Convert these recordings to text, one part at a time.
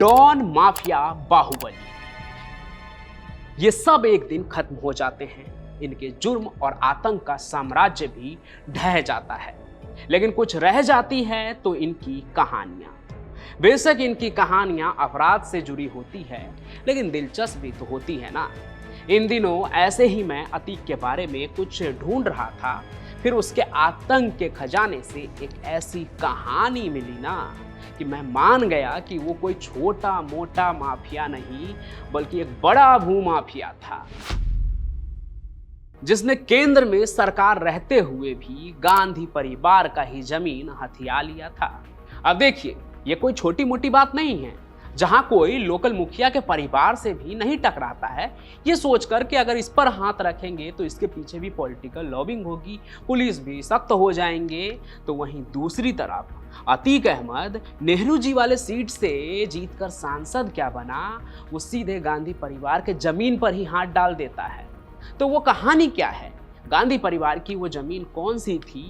Don, mafia, Baahubali, ये सब एक दिन खत्म हो जाते हैं। इनके जुर्म और आतंक का साम्राज्य भी ढह जाता है, लेकिन कुछ रह जाती है तो इनकी कहानियां। बेशक इनकी कहानियां अपराध से जुड़ी होती है, लेकिन दिलचस्प भी तो होती है ना। इन दिनों ऐसे ही मैं अतीक के बारे में कुछ ढूंढ रहा था, फिर उसके आतंक के खजाने से एक ऐसी कहानी मिली ना कि मैं मान गया कि वो कोई छोटा मोटा माफिया नहीं, बल्कि एक बड़ा भूमाफिया था, जिसने केंद्र में सरकार रहते हुए भी गांधी परिवार का ही जमीन हथिया लिया था। अब देखिए, ये कोई छोटी मोटी बात नहीं है, जहां कोई लोकल मुखिया के परिवार से भी नहीं टकराता है, ये सोचकर कि अगर इस पर हाथ रखेंगे तो इसके पीछे भी पॉलिटिकल लॉबिंग होगी, पुलिस भी सख्त हो जाएंगे। तो वहीं दूसरी तरफ अतीक अहमद नेहरू जी वाले सीट से जीतकर सांसद क्या बना, वो सीधे गांधी परिवार के जमीन पर ही हाथ डाल देता है। तो वो कहानी क्या है? गांधी परिवार की वो जमीन कौन सी थी,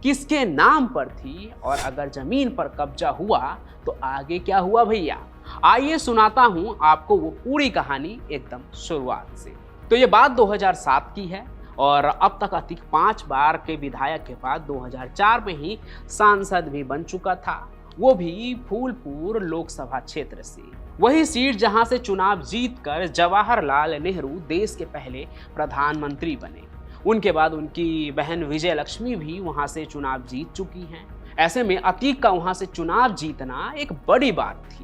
किसके नाम पर थी, और अगर जमीन पर कब्जा हुआ तो आगे क्या हुआ भैया? आइए सुनाता हूं आपको वो पूरी कहानी एकदम शुरुआत से। तो ये बात 2007 की है और अब तक अतीक 5 बार के विधायक के बाद 2004 में ही सांसद भी बन चुका था, वो भी फूलपुर लोकसभा क्षेत्र से। वही सीट जहां से चुनाव जीतकर जवाहरलाल नेहरू देश के पहले प्रधानमंत्री बने। उनके बाद उनकी बहन विजय लक्ष्मी भी वहां से चुनाव जीत चुकी हैं। ऐसे में अतीक का वहां से चुनाव जीतना एक बड़ी बात थी।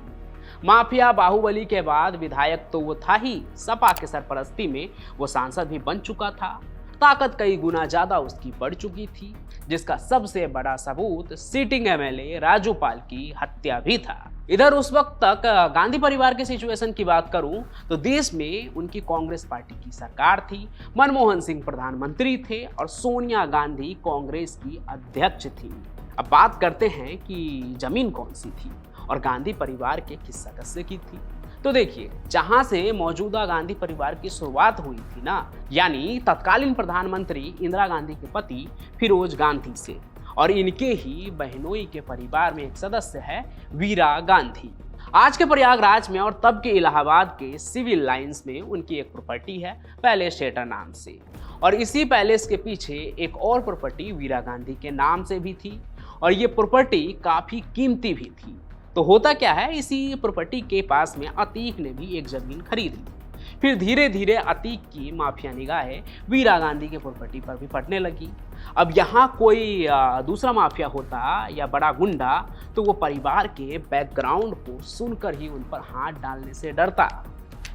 माफिया बाहुबली के बाद विधायक तो वो था ही, सपा के सरपरस्ती में वो सांसद भी बन चुका था। ताकत कई गुना ज्यादा उसकी बढ़ चुकी थी, जिसका सबसे बड़ा सबूत सिटिंग एमएलए राजूपाल की हत्या भी था। इधर उस वक्त तक गांधी परिवार के सिचुएशन की बात करूं तो देश में उनकी कांग्रेस पार्टी की सरकार थी, मनमोहन सिंह प्रधानमंत्री थे और सोनिया गांधी कांग्रेस की अध्यक्ष थी। अब बात करते हैं कि जमीन कौन सी थी और गांधी परिवार के किस सदस्य की थी। तो देखिए, जहां से मौजूदा गांधी परिवार की शुरुआत हुई थी ना, यानी तत्कालीन प्रधानमंत्री इंदिरा गांधी के पति फिरोज गांधी से, और इनके ही बहनोई के परिवार में एक सदस्य है वीरा गांधी। आज के प्रयागराज में और तब के इलाहाबाद के सिविल लाइंस में उनकी एक प्रॉपर्टी है पैलेस थिएटर नाम से, और इसी पैलेस के पीछे एक और प्रॉपर्टी वीरा गांधी के नाम से भी थी, और ये प्रॉपर्टी काफी कीमती भी थी। तो होता क्या है, इसी प्रॉपर्टी के पास में अतीक ने भी एक जमीन खरीद ली। फिर धीरे धीरे अतीक की माफिया निगाहें वीरा गांधी के प्रॉपर्टी पर भी पड़ने लगी। अब यहाँ कोई दूसरा माफिया होता या बड़ा गुंडा तो वो परिवार के बैकग्राउंड को सुनकर ही उन पर हाथ डालने से डरता,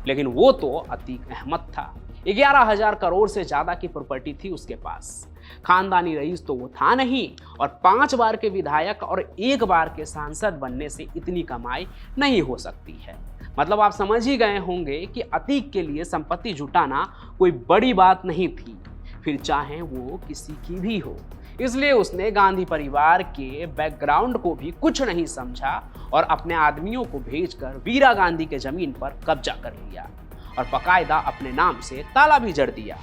लेकिन वो तो अतीक अहमद था। 11,000 करोड़ से ज्यादा की प्रॉपर्टी थी उसके पास। खानदानी रईस तो वो था नहीं, और 5 बार के विधायक और 1 बार के सांसद बनने से इतनी कमाई नहीं हो सकती है। मतलब आप समझ ही गए होंगे कि अतीक के लिए संपत्ति जुटाना कोई बड़ी बात नहीं थी, फिर चाहे वो किसी की भी हो। इसलिए उसने गांधी परिवार के बैकग्राउंड को भी कुछ नहीं समझा और अपने आदमियों को भेजकर वीरा गांधी के जमीन पर कब्जा कर लिया और बाकायदा अपने नाम से ताला भी जड़ दिया।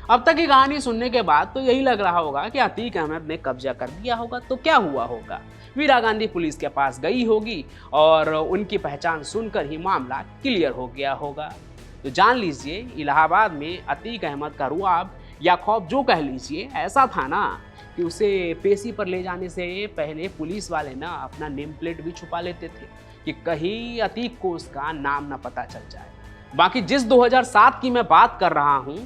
अब तक की कहानी सुनने के बाद तो यही लग रहा होगा कि अतीक अहमद ने कब्जा कर दिया होगा, तो क्या हुआ होगा? वीरा गांधी पुलिस के पास गई होगी और उनकी पहचान सुनकर ही मामला क्लियर हो गया होगा। तो जान लीजिए, इलाहाबाद में अतीक अहमद का रुआब या खौफ जो कह लीजिए ऐसा था ना कि उसे पेशी पर ले जाने से पहले पुलिस वाले ना अपना नेम प्लेट भी छुपा लेते थे कि कहीं अतीक को उसका नाम ना पता चल जाए। बाकी जिस 2007 की मैं बात कर रहा हूं,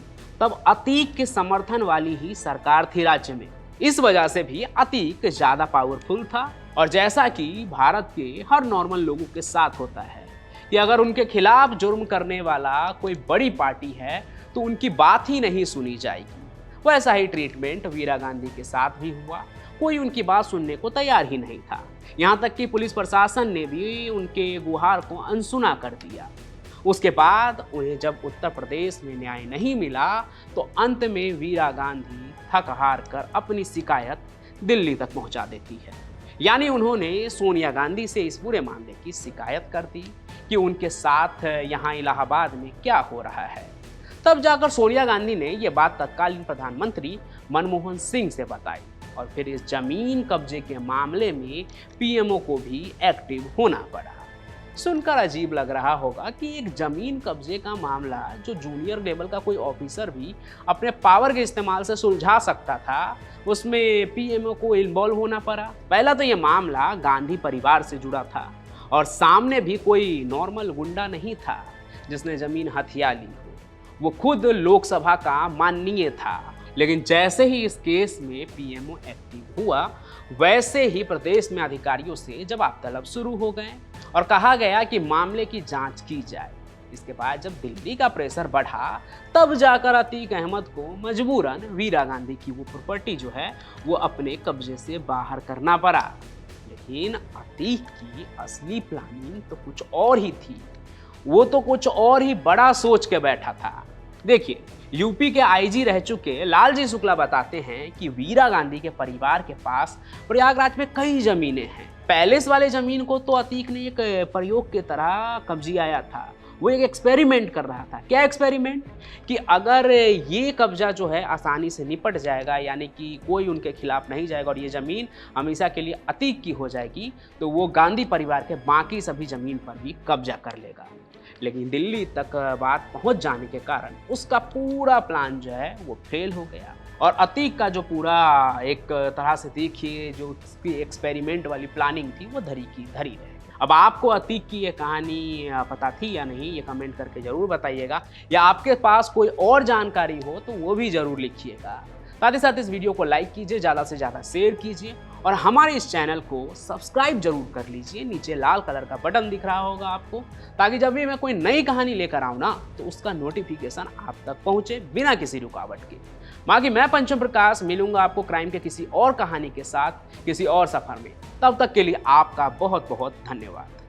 तब अतीक के समर्थन वाली ही सरकार थी राज्य में। इस वजह से भी अतीक ज्यादा पावरफुल था, और जैसा कि भारत के हर नॉर्मल लोगों के साथ होता है कि अगर उनके खिलाफ जुर्म करने वाला कोई बड़ी पार्टी है तो उनकी बात ही नहीं सुनी जाएगी। वैसा ही ट्रीटमेंट वीरा गांधी के साथ भी हुआ। कोई उनकी बात सुनने को तैयार ही नहीं था। यहाँ तक कि पुलिस प्रशासन ने भी उनके गुहार को अनसुना कर दिया। उसके बाद उन्हें जब उत्तर प्रदेश में न्याय नहीं मिला तो अंत में वीरा गांधी थक हार कर अपनी शिकायत दिल्ली तक पहुंचा देती है। यानी उन्होंने सोनिया गांधी से इस पूरे मामले की शिकायत कर दी कि उनके साथ यहाँ इलाहाबाद में क्या हो रहा है। तब जाकर सोनिया गांधी ने यह बात तत्कालीन प्रधानमंत्री मनमोहन सिंह से बताई, और फिर इस जमीन कब्जे के मामले में पीएमओ को भी एक्टिव होना पड़ा। सुनकर अजीब लग रहा होगा कि एक जमीन कब्जे का मामला जो जूनियर लेवल का कोई ऑफिसर भी अपने पावर के इस्तेमाल से सुलझा सकता था, उसमें पीएमओ को इन्वॉल्व होना पड़ा। पहला तो ये मामला गांधी परिवार से जुड़ा था और सामने भी कोई नॉर्मल गुंडा नहीं था जिसने जमीन हथिया ली हो, वो खुद लोकसभा का माननीय था। लेकिन जैसे ही इस केस में पीएमओ एक्टिव हुआ, वैसे ही प्रदेश में अधिकारियों से जवाब तलब शुरू हो गए और कहा गया कि मामले की जांच की जाए। इसके बाद जब दिल्ली का प्रेशर बढ़ा, तब जाकर अतीक अहमद को मजबूरन वीरा गांधी की वो प्रॉपर्टी जो है वो अपने कब्जे से बाहर करना पड़ा। लेकिन अतीक की असली प्लानिंग तो कुछ और ही थी, वो तो कुछ और ही बड़ा सोच के बैठा था। देखिए, यूपी के आईजी रह चुके लालजी शुक्ला बताते हैं कि वीरा गांधी के परिवार के पास प्रयागराज में कई जमीनें हैं। पैलेस वाले जमीन को तो अतीक ने एक प्रयोग की तरह कब्जियाया था। वो एक एक्सपेरिमेंट कर रहा था। क्या एक्सपेरिमेंट? कि अगर ये कब्जा जो है आसानी से निपट जाएगा, यानी कि कोई उनके खिलाफ नहीं जाएगा और ये ज़मीन हमेशा के लिए अतीक की हो जाएगी, तो वो गांधी परिवार के बाकी सभी ज़मीन पर भी कब्जा कर लेगा। लेकिन दिल्ली तक बात पहुंच जाने के कारण उसका पूरा प्लान जो है वो फेल हो गया और अतीक का जो पूरा एक तरह से देखिए जो उसकी एक्सपेरिमेंट वाली प्लानिंग थी वो धरी की धरी रहे। अब आपको अतीक की ये कहानी पता थी या नहीं, ये कमेंट करके ज़रूर बताइएगा, या आपके पास कोई और जानकारी हो तो वो भी ज़रूर लिखिएगा। साथ ही साथ इस वीडियो को लाइक कीजिए, ज़्यादा से ज़्यादा शेयर कीजिए और हमारे इस चैनल को सब्सक्राइब जरूर कर लीजिए। नीचे लाल कलर का बटन दिख रहा होगा आपको, ताकि जब भी मैं कोई नई कहानी लेकर आऊँ ना, तो उसका नोटिफिकेशन आप तक पहुँचे बिना किसी रुकावट के। बाकी मैं पंचम प्रकाश मिलूंगा आपको क्राइम के किसी और कहानी के साथ किसी और सफर में। तब तक के लिए आपका बहुत बहुत धन्यवाद।